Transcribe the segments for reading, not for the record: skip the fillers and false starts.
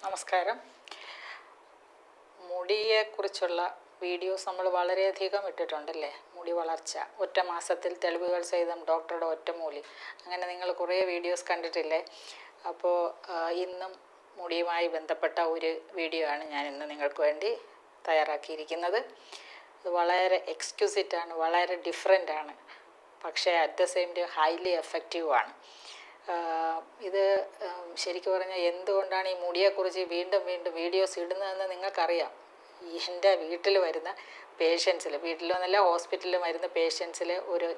നമസ്കാരം. മുടിയെക്കുറിച്ചുള്ള വീഡിയോസ് നമ്മൾ വളരെയധികം ഇട്ടിട്ടുണ്ടല്ലേ. മുടി വളർച്ച, ഒറ്റ മാസത്തിൽ തെളിവുകൾ സഹിതം ഡോക്ടറുടെ ഒറ്റമൂലി, അങ്ങനെ നിങ്ങൾ കുറേ വീഡിയോസ് കണ്ടിട്ടില്ലേ. അപ്പോൾ ഇന്നും മുടിയുമായി ബന്ധപ്പെട്ട ഒരു വീഡിയോ ആണ് ഞാൻ ഇന്ന് നിങ്ങൾക്ക് വേണ്ടി തയ്യാറാക്കിയിരിക്കുന്നത്. ഇത് വളരെ എക്സ്ക്യൂസിറ്റാണ്, വളരെ ഡിഫറെൻ്റാണ്, പക്ഷേ at the same time highly എഫക്റ്റീവാണ്. ഇത് ശരിക്കും പറഞ്ഞാൽ എന്തുകൊണ്ടാണ് ഈ മുടിയെക്കുറിച്ച് വീണ്ടും വീണ്ടും വീഡിയോസ് ഇടുന്നതെന്ന് നിങ്ങൾക്കറിയാം. എൻ്റെ വീട്ടിൽ വരുന്ന പേഷ്യൻസിൽ, വീട്ടിലൊന്നല്ല ഹോസ്പിറ്റലിൽ വരുന്ന പേഷ്യൻസിൽ ഒരു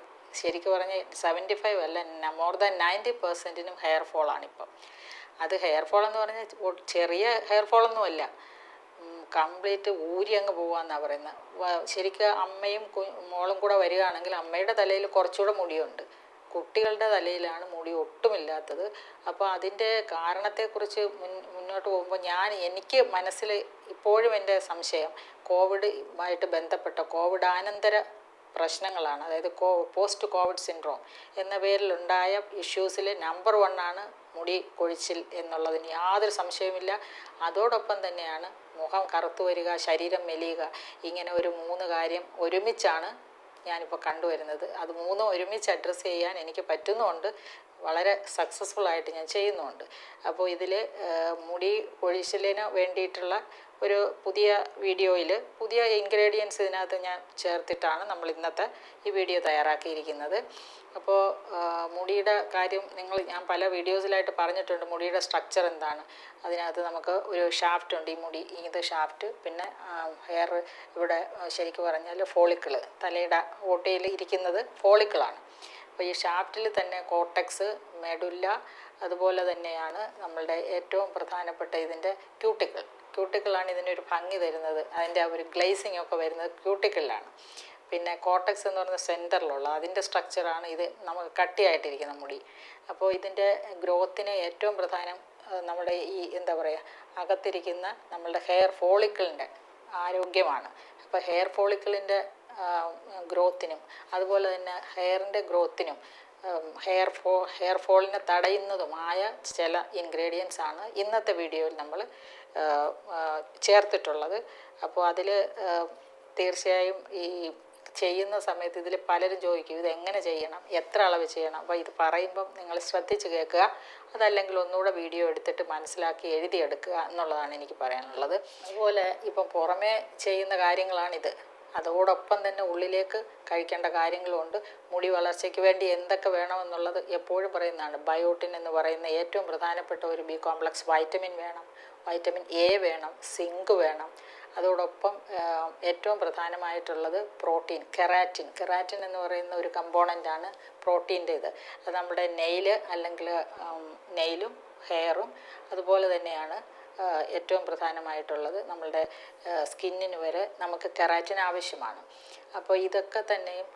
ശരിക്കും പറഞ്ഞാൽ 75 അല്ല, മോർ ദാൻ 90% ഹെയർ ഫോളാണിപ്പം. അത് ഹെയർ ഫോൾ എന്ന് പറഞ്ഞാൽ ചെറിയ ഹെയർ ഫോളൊന്നുമല്ല, കംപ്ലീറ്റ് ഊരി അങ്ങ് പോകാമെന്നാണ് പറയുന്നത്. ശരിക്കും അമ്മയും മോളും കൂടെ വരികയാണെങ്കിൽ അമ്മയുടെ തലയിൽ കുറച്ചുകൂടെ മുടിയുണ്ട്, കുട്ടികളുടെ തലയിലാണ് മുടി ഒട്ടുമില്ലാത്തത്. അപ്പോൾ അതിൻ്റെ കാരണത്തെക്കുറിച്ച് മുന്നോട്ട് പോകുമ്പോൾ എനിക്ക് മനസ്സിൽ ഇപ്പോഴും എൻ്റെ സംശയം കോവിഡുമായിട്ട് ബന്ധപ്പെട്ട കോവിഡാനന്തര പ്രശ്നങ്ങളാണ്. അതായത് പോസ്റ്റ് കോവിഡ് സിൻഡ്രോം എന്ന പേരിലുണ്ടായ ഇഷ്യൂസിൽ നമ്പർ 1 ആണ് മുടി കൊഴിച്ചിൽ എന്നുള്ളതിന് യാതൊരു സംശയവുമില്ല. അതോടൊപ്പം തന്നെയാണ് മുഖം കറുത്തു വരിക, ശരീരം മെലിയുക. ഇങ്ങനെ ഒരു 3 കാര്യം ഒരുമിച്ചാണ് ഞാനിപ്പോൾ കണ്ടുവരുന്നത്. അത് 3 ഒരുമിച്ച് അഡ്രസ്സ് ചെയ്യാൻ എനിക്ക് പറ്റുന്നുമുണ്ട്, വളരെ സക്സസ്ഫുള്ളായിട്ട് ഞാൻ ചെയ്യുന്നുമുണ്ട്. അപ്പോൾ ഇതിൽ മുടി കൊഴിച്ചിലിന് വേണ്ടിയിട്ടുള്ള ഒരു പുതിയ വീഡിയോയിൽ പുതിയ ഇൻഗ്രീഡിയൻസ് ഇതിനകത്ത് ഞാൻ ചേർത്തിട്ടാണ് നമ്മൾ ഇന്നത്തെ ഈ വീഡിയോ തയ്യാറാക്കിയിരിക്കുന്നത്. അപ്പോൾ മുടിയുടെ കാര്യം ഞാൻ പല വീഡിയോസിലായിട്ട് പറഞ്ഞിട്ടുണ്ട്. മുടിയുടെ സ്ട്രക്ചർ എന്താണ്, അതിനകത്ത് നമുക്ക് ഒരു ഷാഫ്റ്റ് ഉണ്ട്. ഈ മുടി ഇത് ഷാഫ്റ്റ്, പിന്നെ ഹെയർ ഇവിടെ ശരിക്കും പറഞ്ഞാൽ ഫോളിക്കിള്, തലയുടെ ഓട്ടയിൽ ഇരിക്കുന്നത് ഫോളിക്കിളാണ്. അപ്പോൾ ഈ ഷാഫ്റ്റിൽ തന്നെ കോർട്ടെക്സ്, മെഡുല്ല, അതുപോലെ തന്നെയാണ് നമ്മളുടെ ഏറ്റവും പ്രധാനപ്പെട്ട ഇതിൻ്റെ ക്യൂട്ടിക്കിളാണ് ഇതിനൊരു ഭംഗി തരുന്നത്. അതിൻ്റെ ആ ഒരു ഗ്ലേസിങ് ഒക്കെ വരുന്നത് ക്യൂട്ടിക്കിളിലാണ്. പിന്നെ കോർട്ടെക്സ് എന്ന് പറയുന്ന സെൻറ്ററിലുള്ള അതിൻ്റെ സ്ട്രക്ചറാണ് ഇത് നമുക്ക് കട്ടിയായിട്ടിരിക്കുന്ന മുടി. അപ്പോൾ ഇതിൻ്റെ ഗ്രോത്തിന് ഏറ്റവും പ്രധാനം നമ്മുടെ ഈ അകത്തിരിക്കുന്ന നമ്മളുടെ ഹെയർ ഫോളിക്കിളിൻ്റെ ആരോഗ്യമാണ്. അപ്പോൾ ഹെയർ ഫോളിക്കിളിൻ്റെ ഗ്രോത്തിനും അതുപോലെ തന്നെ ഹെയറിൻ്റെ ഗ്രോത്തിനും ഹെയർ ഫോളിനെ തടയുന്നതുമായ ചില ഇൻഗ്രീഡിയൻസ് ആണ് ഇന്നത്തെ വീഡിയോയിൽ നമ്മൾ ചേർത്തിട്ടുള്ളത്. അപ്പോൾ അതിൽ തീർച്ചയായും ഈ ചെയ്യുന്ന സമയത്ത് ഇതിൽ പലരും ചോദിക്കും ഇത് എങ്ങനെ ചെയ്യണം, എത്ര അളവ് ചെയ്യണം. അപ്പോൾ ഇത് പറയുമ്പം നിങ്ങൾ ശ്രദ്ധിച്ച് കേൾക്കുക, അതല്ലെങ്കിൽ ഒന്നുകൂടെ വീഡിയോ എടുത്തിട്ട് മനസ്സിലാക്കി എഴുതിയെടുക്കുക എന്നുള്ളതാണ് എനിക്ക് പറയാനുള്ളത്. അതുപോലെ ഇപ്പം പുറമേ ചെയ്യുന്ന കാര്യങ്ങളാണിത്, അതോടൊപ്പം തന്നെ ഉള്ളിലേക്ക് കഴിക്കേണ്ട കാര്യങ്ങളുമുണ്ട്. മുടി വളർച്ചയ്ക്ക് വേണ്ടി എന്തൊക്കെ വേണമെന്നുള്ളത് എപ്പോഴും പറയുന്നതാണ്. ബയോട്ടിൻ എന്ന് പറയുന്ന ഏറ്റവും പ്രധാനപ്പെട്ട ഒരു ബി കോംപ്ലക്സ് വൈറ്റമിൻ വേണം, വൈറ്റമിൻ എ വേണം, സിങ്ക് വേണം. അതോടൊപ്പം ഏറ്റവും പ്രധാനമായിട്ടുള്ളത് പ്രോട്ടീൻ, കെറാറ്റിൻ എന്ന് പറയുന്ന ഒരു കമ്പോണൻ്റാണ് പ്രോട്ടീൻ്റെ ഇത്. അത് നമ്മുടെ നെയിലും ഹെയറും അതുപോലെ തന്നെയാണ് ഏറ്റവും പ്രധാനമായിട്ടുള്ളത്. നമ്മളുടെ സ്കിന്നിന് വരെ നമുക്ക് കെറാറ്റിൻ ആവശ്യമാണ്. അപ്പോൾ ഇതൊക്കെ തന്നെയും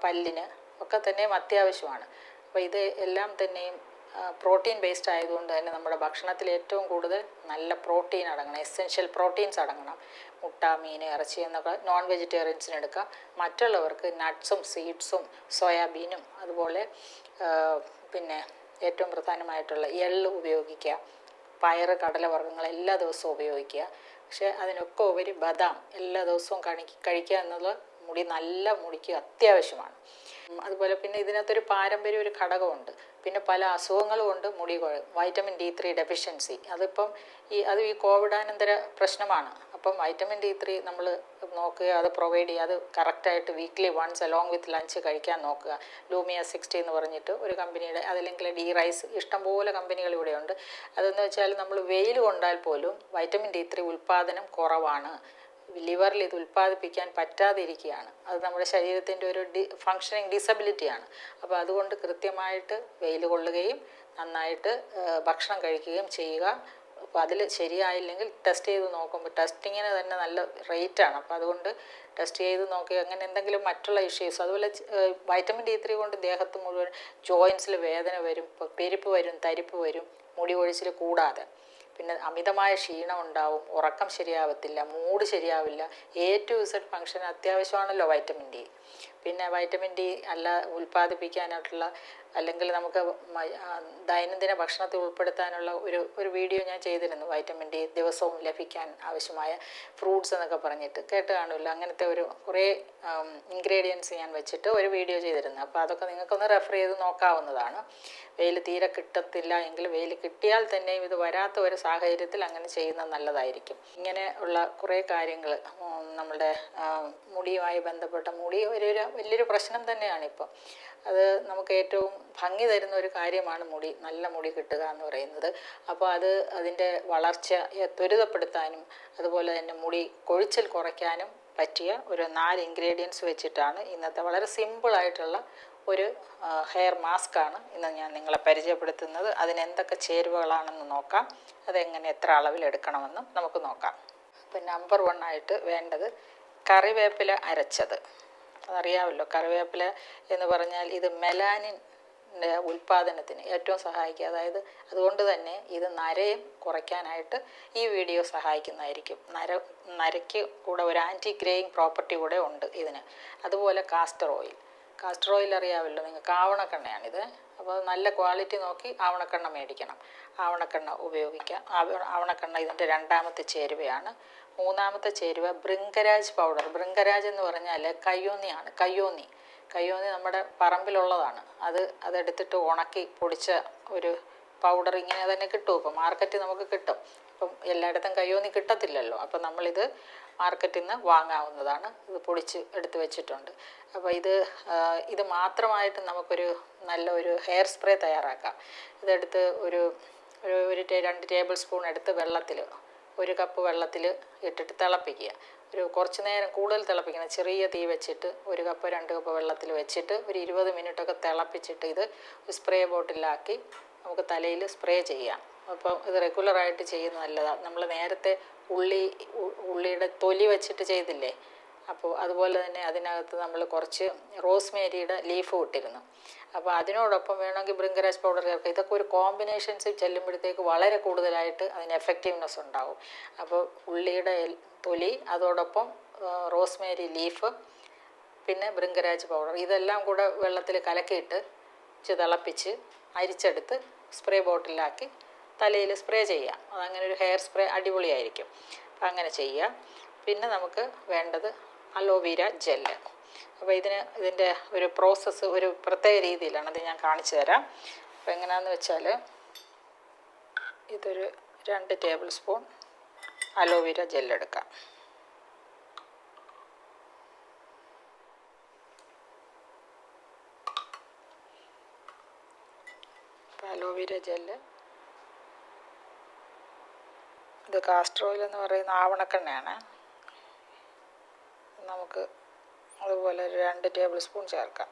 പല്ലിന് ഒക്കെ തന്നെയും അത്യാവശ്യമാണ്. അപ്പോൾ ഇത് എല്ലാം തന്നെയും പ്രോട്ടീൻ ബേസ്ഡ് ആയതുകൊണ്ട് തന്നെ നമ്മുടെ ഭക്ഷണത്തിൽ ഏറ്റവും കൂടുതൽ നല്ല പ്രോട്ടീൻ അടങ്ങണം, എസെൻഷ്യൽ പ്രോട്ടീൻസ് അടങ്ങണം. മുട്ട, മീൻ, ഇറച്ചി എന്നൊക്കെ നോൺ വെജിറ്റേറിയൻസിന് എടുക്കാം. മറ്റുള്ളവർക്ക് നട്ട്സും സീഡ്സും സോയാബീനും അതുപോലെ പിന്നെ ഏറ്റവും പ്രധാനമായിട്ടുള്ള എള്ള് ഉപയോഗിക്കുക, പയറ്, കടലവർഗ്ഗങ്ങൾ എല്ലാ ദിവസവും ഉപയോഗിക്കുക. പക്ഷേ അതിനൊക്കെ ഉപരി ബദാം എല്ലാ ദിവസവും കഴിക്കുക എന്നുള്ളത് നല്ല മുടിക്ക് അത്യാവശ്യമാണ്. അതുപോലെ പിന്നെ ഇതിനകത്തൊരു പാരമ്പര്യ ഒരു ഘടകമുണ്ട്. പിന്നെ പല അസുഖങ്ങളും കൊണ്ട് മുടി വൈറ്റമിൻ D3 ഡെഫിഷ്യൻസി, അതിപ്പം ഈ കോവിഡാനന്തര പ്രശ്നമാണ്. അപ്പം വൈറ്റമിൻ D3 നമ്മൾ നോക്കുക, അത് പ്രൊവൈഡ് ചെയ്യുക, അത് കറക്റ്റായിട്ട് weekly once along with lunch കഴിക്കാൻ നോക്കുക. ലൂമിയ 60 എന്ന് പറഞ്ഞിട്ട് ഒരു കമ്പനിയുടെ, അതല്ലെങ്കിൽ D-Rise, ഇഷ്ടംപോലെ കമ്പനികൾ ഇവിടെയുണ്ട്. അതെന്ന് വെച്ചാൽ നമ്മൾ വെയിൽ കൊണ്ടാൽ പോലും വൈറ്റമിൻ D3 ഉൽപ്പാദനം കുറവാണ്, ലിവറിൽ ഇത് ഉൽപ്പാദിപ്പിക്കാൻ പറ്റാതിരിക്കുകയാണ്. അത് നമ്മുടെ ശരീരത്തിൻ്റെ ഒരു ഫങ്ഷനിങ് ഡിസബിലിറ്റിയാണ്. അപ്പോൾ അതുകൊണ്ട് കൃത്യമായിട്ട് വെയിൽ കൊള്ളുകയും നന്നായിട്ട് ഭക്ഷണം കഴിക്കുകയും ചെയ്യുക. അപ്പോൾ അതിൽ ശരിയായില്ലെങ്കിൽ ടെസ്റ്റ് ചെയ്ത് നോക്കുമ്പോൾ ടെസ്റ്റിങ്ങിന് തന്നെ നല്ല റേറ്റാണ്. അപ്പോൾ അതുകൊണ്ട് ടെസ്റ്റ് ചെയ്ത് നോക്കി അങ്ങനെ എന്തെങ്കിലും മറ്റുള്ള ഇഷ്യൂസ്, അതുപോലെ വൈറ്റമിൻ D3 കൊണ്ട് ദേഹത്ത് മുഴുവൻ ജോയിൻസിൽ വേദന വരും, പെരുപ്പ് വരും, തരിപ്പ് വരും, മുടി കൊഴിച്ചിൽ കൂടാതെ. പിന്നെ അമിതമായ ക്ഷീണം ഉണ്ടാവും, ഉറക്കം ശരിയാവത്തില്ല, മൂഡ് ശരിയാവില്ല. A to Z ഫങ്ഷൻ അത്യാവശ്യമാണല്ലോ വൈറ്റമിൻ D. പിന്നെ വൈറ്റമിൻ D ഉൽപ്പാദിപ്പിക്കാനായിട്ടുള്ള അല്ലെങ്കിൽ നമുക്ക് ദൈനംദിന ഭക്ഷണത്തിൽ ഉൾപ്പെടുത്താനുള്ള ഒരു വീഡിയോ ഞാൻ ചെയ്തിരുന്നു. വൈറ്റമിൻ ഡി ദിവസവും ലഭിക്കാൻ ആവശ്യമായ ഫ്രൂട്ട്സ് എന്നൊക്കെ പറഞ്ഞിട്ട് കേട്ട് കാണുമല്ലോ. അങ്ങനത്തെ കുറേ ഇൻഗ്രീഡിയൻസ് ഞാൻ വെച്ചിട്ട് ഒരു വീഡിയോ ചെയ്തിരുന്നു. അപ്പോൾ അതൊക്കെ നിങ്ങൾക്കൊന്ന് റെഫർ ചെയ്ത് നോക്കാവുന്നതാണ്. വെയിൽ തീരെ കിട്ടത്തില്ല എങ്കിൽ വെയിൽ കിട്ടിയാൽ തന്നെയും ഇത് വരാത്ത ഒരു സാഹചര്യത്തിൽ അങ്ങനെ ചെയ്യുന്നത് നല്ലതായിരിക്കും. ഇങ്ങനെ ഉള്ള കുറേ കാര്യങ്ങൾ നമ്മുടെ മുടിയുമായി ബന്ധപ്പെട്ട മുടി വലിയൊരു പ്രശ്നം തന്നെയാണിപ്പോൾ. അത് നമുക്ക് ഏറ്റവും ഭംഗി തരുന്ന ഒരു കാര്യമാണ് നല്ല മുടി കിട്ടുക എന്ന് പറയുന്നത്. അപ്പോൾ അതിൻ്റെ വളർച്ചയെ ത്വരിതപ്പെടുത്താനും അതുപോലെ തന്നെ മുടി കൊഴിച്ചിൽ കുറയ്ക്കാനും പറ്റിയ ഒരു 4 ഇൻഗ്രീഡിയൻസ് വെച്ചിട്ടാണ് ഇന്നത്തെ വളരെ സിമ്പിളായിട്ടുള്ള ഒരു ഹെയർ മാസ്കാണ് ഇന്ന് ഞാൻ നിങ്ങളെ പരിചയപ്പെടുത്തുന്നത്. അതിനെന്തൊക്കെ ചേരുവകളാണെന്ന് നോക്കാം. അതെങ്ങനെ എത്ര അളവിലെടുക്കണമെന്നും നമുക്ക് നോക്കാം. അപ്പോൾ നമ്പർ 1 ആയിട്ട് വേണ്ടത് കറിവേപ്പില അരച്ചത്. അതറിയാമല്ലോ, കറിവേപ്പില എന്ന് പറഞ്ഞാൽ ഇത് മെലാനിൻ്റെ ഉൽപ്പാദനത്തിന് ഏറ്റവും സഹായിക്കുക. അതായത് അതുകൊണ്ട് തന്നെ ഇത് നരയും കുറയ്ക്കാനായിട്ട് ഈ വീഡിയോ സഹായിക്കുന്നതായിരിക്കും. നരയ്ക്ക് കൂടെ ഒരു ആൻറ്റി ഗ്രേയിങ് പ്രോപ്പർട്ടി കൂടെ ഉണ്ട് ഇതിന്. അതുപോലെ കാസ്റ്റർ ഓയിൽ അറിയാമല്ലോ നിങ്ങൾക്ക്, ആവണക്കെണ്ണയാണിത്. അപ്പോൾ നല്ല ക്വാളിറ്റി നോക്കി ആവണക്കെണ്ണ മേടിക്കണം, ആവണക്കെണ്ണ ഉപയോഗിക്കാം. ആവണക്കെണ്ണ ഇതിൻ്റെ 2ാമത്തെ ചേരുവയാണ്. 3ാമത്തെ ചേരുവ ഭൃംഗരാജ് പൗഡർ. ഭൃംഗരാജ് എന്ന് പറഞ്ഞാൽ കയ്യോന്നിയാണ്. കയ്യോന്നി നമ്മുടെ പറമ്പിലുള്ളതാണ്. അതെടുത്തിട്ട് ഉണക്കി പൊടിച്ച ഒരു പൗഡർ ഇങ്ങനെ തന്നെ കിട്ടും. ഇപ്പം മാർക്കറ്റിൽ നമുക്ക് കിട്ടും. ഇപ്പം എല്ലായിടത്തും കയ്യോന്നി കിട്ടത്തില്ലല്ലോ. അപ്പം നമ്മളിത് മാർക്കറ്റിൽ നിന്ന് വാങ്ങാവുന്നതാണ്. ഇത് പൊടിച്ച് എടുത്ത് വെച്ചിട്ടുണ്ട്. അപ്പോൾ ഇത് മാത്രമായിട്ട് നമുക്കൊരു നല്ലൊരു ഹെയർ സ്പ്രേ തയ്യാറാക്കാം. ഇതെടുത്ത് ഒരു 2 ടേബിൾ സ്പൂൺ എടുത്ത് വെള്ളത്തിൽ 1 കപ്പ് വെള്ളത്തിൽ ഇട്ടിട്ട് തിളപ്പിക്കുക. കുറച്ച് നേരം കൂടുതൽ തിളപ്പിക്കണം. ചെറിയ തീ വെച്ചിട്ട് 1 കപ്പ് 2 കപ്പ് വെള്ളത്തിൽ വെച്ചിട്ട് ഒരു 20 മിനിറ്റൊക്കെ തിളപ്പിച്ചിട്ട് ഇത് സ്പ്രേ ബോട്ടിലാക്കി നമുക്ക് തലയിൽ സ്പ്രേ ചെയ്യാം. അപ്പം ഇത് റെഗുലറായിട്ട് ചെയ്യുന്നത് നല്ലതാണ്. നമ്മൾ നേരത്തെ ഉള്ളിയുടെ തൊലി വെച്ചിട്ട് ചെയ്തില്ലേ, അപ്പോൾ അതുപോലെ തന്നെ അതിനകത്ത് നമ്മൾ കുറച്ച് റോസ്മേരിയുടെ ലീഫ് ഇട്ടിരുന്നു. അപ്പോൾ അതിനോടൊപ്പം വേണമെങ്കിൽ ഭൃംഗരാജ് പൗഡർ ചേർക്കുക. ഇതൊക്കെ ഒരു കോമ്പിനേഷൻസ് ചെല്ലുമ്പോഴത്തേക്ക് വളരെ കൂടുതലായിട്ട് അതിന് എഫക്റ്റീവ്നെസ് ഉണ്ടാവും. അപ്പോൾ ഉള്ളിയുടെ തൊലി, അതോടൊപ്പം റോസ്മേരി ലീഫ്, പിന്നെ ഭൃംഗരാജ് പൗഡർ, ഇതെല്ലാം കൂടെ വെള്ളത്തിൽ കലക്കിയിട്ട് തിളപ്പിച്ച് അരിച്ചെടുത്ത് സ്പ്രേ ബോട്ടിലാക്കി തലയിൽ സ്പ്രേ ചെയ്യാം. അതങ്ങനെ ഒരു ഹെയർ സ്പ്രേ അടിപൊളിയായിരിക്കും. അപ്പം അങ്ങനെ ചെയ്യാം. പിന്നെ നമുക്ക് വേണ്ടത് അലോവേര ജെല്ല്. അപ്പോൾ ഇതിൻ്റെ ഒരു പ്രോസസ്സ് ഒരു പ്രത്യേക രീതിയിലാണ്. അത് ഞാൻ കാണിച്ചു തരാം. അപ്പോൾ എങ്ങനെയാണെന്ന് വെച്ചാൽ ഇതൊരു 2 ടേബിൾ സ്പൂൺ അലോവേര ജെല്ലെടുക്കാം. അപ്പോൾ അലോവേര ജെല്ല്, ഇത് കാസ്റ്റർ ഓയിൽ എന്ന് പറയുന്ന ആവണക്കെണ്ണയാണ്. നമുക്ക് അതുപോലെ ഒരു 2 ടേബിൾ സ്പൂൺ ചേർക്കാം.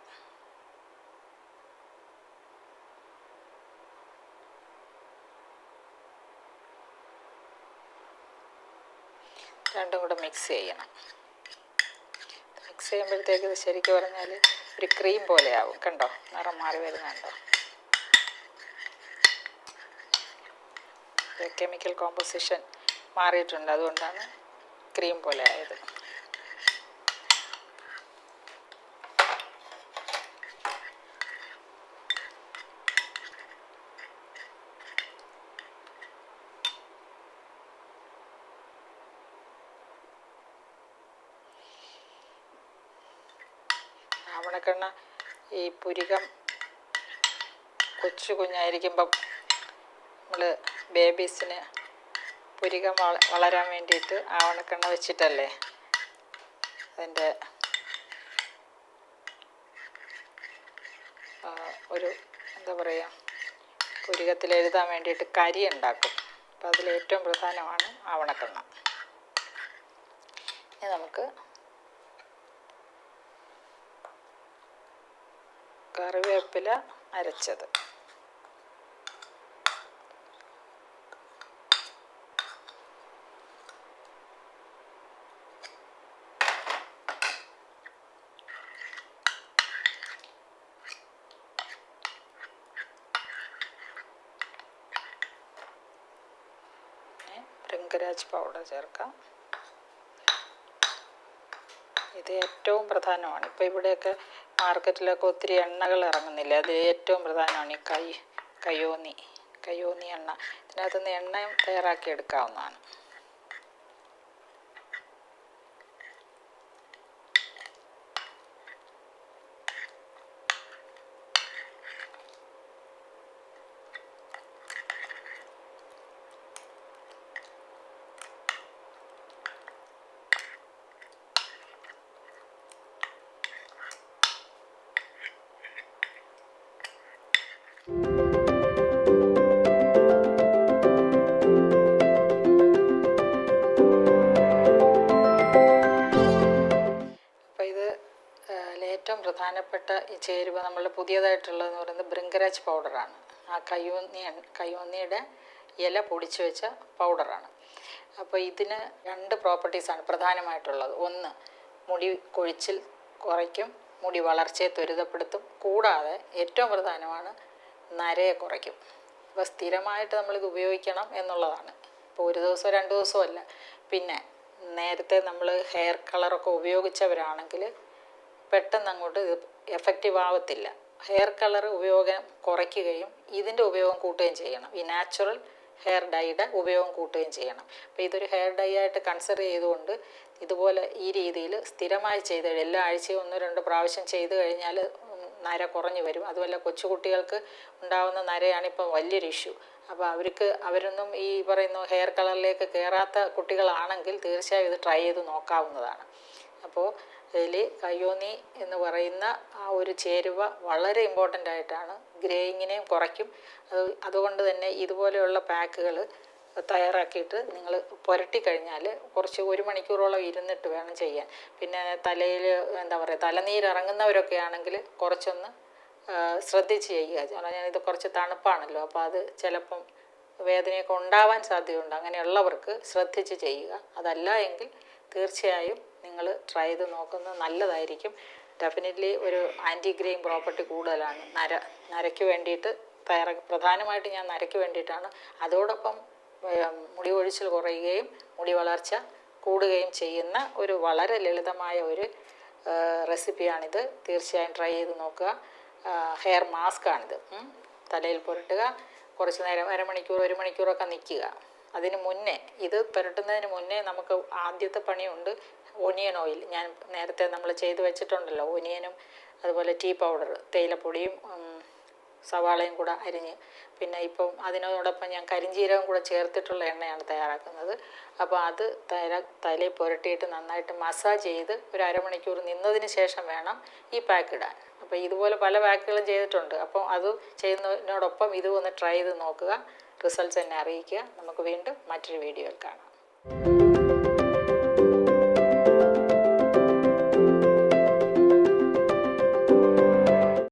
രണ്ടും കൂടെ മിക്സ് ചെയ്യണം. മിക്സ് ചെയ്യുമ്പോഴത്തേക്ക് ഇത് ശരിക്കും പറഞ്ഞാൽ ഒരു ക്രീം പോലെ ആവും. കണ്ടോ, നിറം മാറി വരുന്നുണ്ടോ? കെമിക്കൽ കോമ്പോസിഷൻ മാറിയിട്ടുണ്ട്, അതുകൊണ്ടാണ് ക്രീം പോലെ ആയത്. ആവണക്കെണ്ണ ഈ പുരികം കുഞ്ഞായിരിക്കുമ്പം നമ്മൾ ബേബീസിന് പുരികം വളരാൻ വേണ്ടിയിട്ട് ആവണക്കെണ്ണ വെച്ചിട്ടല്ലേ അതിൻ്റെ എന്താ പറയുക, പുരികത്തിൽ എഴുതാൻ വേണ്ടിയിട്ട് കരി ഉണ്ടാക്കും. അപ്പോൾ അതിലേറ്റവും പ്രധാനമാണ് ആവണക്കെണ്ണ. ഇനി നമുക്ക് കറിവേപ്പില അരച്ചത്, ഭൃംഗരാജ് പൗഡർ ചേർക്കാം. ഇത് ഏറ്റവും പ്രധാനമാണ്. ഇപ്പോൾ ഇവിടെയൊക്കെ മാർക്കറ്റിലൊക്കെ ഒത്തിരി എണ്ണകൾ ഇറങ്ങുന്നില്ല, അത് ഏറ്റവും പ്രധാനമാണ് ഈ കയ്യോന്നി എണ്ണ. ഇതിനകത്തുനിന്ന് എണ്ണയും തയ്യാറാക്കി എടുക്കാവുന്നതാണ്. ഏറ്റവും പ്രധാനപ്പെട്ട ഈ ചേരുവ നമ്മൾ പുതിയതായിട്ടുള്ളതെന്ന് പറയുന്നത് ബ്രിങ്കരാജ് പൗഡറാണ്. ആ കയ്യോന്നിയുടെ ഇല പൊടിച്ച് വെച്ച പൗഡറാണ്. അപ്പോൾ ഇതിന് 2 പ്രോപ്പർട്ടീസാണ് പ്രധാനമായിട്ടുള്ളത്. ഒന്ന്, മുടി കൊഴിച്ചിൽ കുറയ്ക്കും, മുടി വളർച്ചയെ ത്വരിതപ്പെടുത്തും. കൂടാതെ ഏറ്റവും പ്രധാനമാണ്, നരയെ കുറയ്ക്കും. അപ്പോൾ സ്ഥിരമായിട്ട് നമ്മളിത് ഉപയോഗിക്കണം എന്നുള്ളതാണ്. ഇപ്പോൾ ഒരു ദിവസമോ 2 ദിവസമോ അല്ല. പിന്നെ നേരത്തെ നമ്മൾ ഹെയർ കളറൊക്കെ ഉപയോഗിച്ചവരാണെങ്കിൽ പെട്ടെന്ന് അങ്ങോട്ട് ഇത് എഫക്റ്റീവ് ആവത്തില്ല. ഹെയർ കളർ ഉപയോഗം കുറയ്ക്കുകയും ഇതിൻ്റെ ഉപയോഗം കൂട്ടുകയും ചെയ്യണം. ഈ നാച്ചുറൽ ഹെയർ ഡൈയുടെ ഉപയോഗം കൂട്ടുകയും ചെയ്യണം. അപ്പോൾ ഇതൊരു ഹെയർ ഡൈ ആയിട്ട് കൺസിഡർ ചെയ്തുകൊണ്ട് ഇതുപോലെ ഈ രീതിയിൽ സ്ഥിരമായി ചെയ്ത് എല്ലാ ആഴ്ചയും 1-2 പ്രാവശ്യം ചെയ്ത് കഴിഞ്ഞാൽ നര കുറഞ്ഞു വരും. അതുപോലെ കൊച്ചുകുട്ടികൾക്ക് ഉണ്ടാകുന്ന നരയാണിപ്പം വലിയൊരു ഇഷ്യൂ. അപ്പോൾ അവരൊന്നും ഈ പറയുന്ന ഹെയർ കളറിലേക്ക് കയറാത്ത കുട്ടികളാണെങ്കിൽ തീർച്ചയായും ഇത് ട്രൈ ചെയ്ത് നോക്കാവുന്നതാണ്. അപ്പോൾ ഇതിൽ കയ്യോന്നി എന്ന് പറയുന്ന ആ ഒരു ചേരുവ വളരെ ഇമ്പോർട്ടൻ്റ് ആയിട്ടാണ്. ഗ്രേയിങ്ങിനെയും കുറയ്ക്കും. അതുകൊണ്ട് തന്നെ ഇതുപോലെയുള്ള പാക്കുകൾ തയ്യാറാക്കിയിട്ട് നിങ്ങൾ പുരട്ടി കഴിഞ്ഞാൽ കുറച്ച് 1 മണിക്കൂറോളം ഇരുന്നിട്ട് വേണം ചെയ്യാൻ. പിന്നെ തലയിൽ തലനീരിറങ്ങുന്നവരൊക്കെ ആണെങ്കിൽ കുറച്ചൊന്ന് ശ്രദ്ധിച്ച് ചെയ്യുക. ഇത് കുറച്ച് തണുപ്പാണല്ലോ, അപ്പോൾ അത് ചിലപ്പം വേദനയൊക്കെ ഉണ്ടാവാൻ സാധ്യതയുണ്ട്. അങ്ങനെയുള്ളവർക്ക് ശ്രദ്ധിച്ച് ചെയ്യുക. അതല്ല എങ്കിൽ തീർച്ചയായും നിങ്ങൾ ട്രൈ ചെയ്ത് നോക്കുന്നത് നല്ലതായിരിക്കും. ഡെഫിനറ്റ്ലി ഒരു ആൻറ്റി ഗ്രേയിങ് പ്രോപ്പർട്ടി കൂടുതലാണ് നരയ്ക്ക് വേണ്ടിയിട്ട് പ്രധാനമായിട്ട് ഞാൻ നരയ്ക്ക് വേണ്ടിയിട്ടാണ്. അതോടൊപ്പം മുടി കൊഴിച്ചിൽ കുറയുകയും മുടി വളർച്ച കൂടുകയും ചെയ്യുന്ന ഒരു വളരെ ലളിതമായ ഒരു റെസിപ്പിയാണിത്. തീർച്ചയായും ട്രൈ ചെയ്ത് നോക്കുക. ഹെയർ മാസ്കാണിത്. തലയിൽ പുരട്ടുക, കുറച്ച് നേരം 1 മണിക്കൂർ 1 മണിക്കൂറൊക്കെ നിൽക്കുക. അതിന് മുന്നേ, ഇത് പുരട്ടുന്നതിന് മുന്നേ നമുക്ക് ആദ്യത്തെ പണിയുണ്ട്. ഓനിയൻ ഓയിൽ ഞാൻ നേരത്തെ നമ്മൾ ചെയ്ത് വെച്ചിട്ടുണ്ടല്ലോ. ഓനിയനും അതുപോലെ ടീ പൗഡർ, തേയിലപ്പൊടിയും സവാളയും കൂടെ അരിഞ്ഞ്, പിന്നെ ഇപ്പം അതിനോടൊപ്പം ഞാൻ കരിഞ്ജീരകം കൂടെ ചേർത്തിട്ടുള്ള എണ്ണയാണ് തയ്യാറാക്കുന്നത്. അപ്പോൾ അത് തലയിൽ പുരട്ടിയിട്ട് നന്നായിട്ട് മസാജ് ചെയ്ത് ഒരു 1/2 മണിക്കൂർ നിന്നതിന് ശേഷം വേണം ഈ പാക്ക് ഇടാൻ. അപ്പോൾ ഇതുപോലെ പല പാക്കുകളും ചെയ്തിട്ടുണ്ട്. അപ്പോൾ അത് ചെയ്യുന്നതിനോടൊപ്പം ഇതും ഒന്ന് ട്രൈ ചെയ്ത് നോക്കുക. റിസൾട്ട്സ് എന്നെ അറിയിക്കുക. നമുക്ക് വീണ്ടും മറ്റൊരു വീഡിയോയിൽ കാണാം.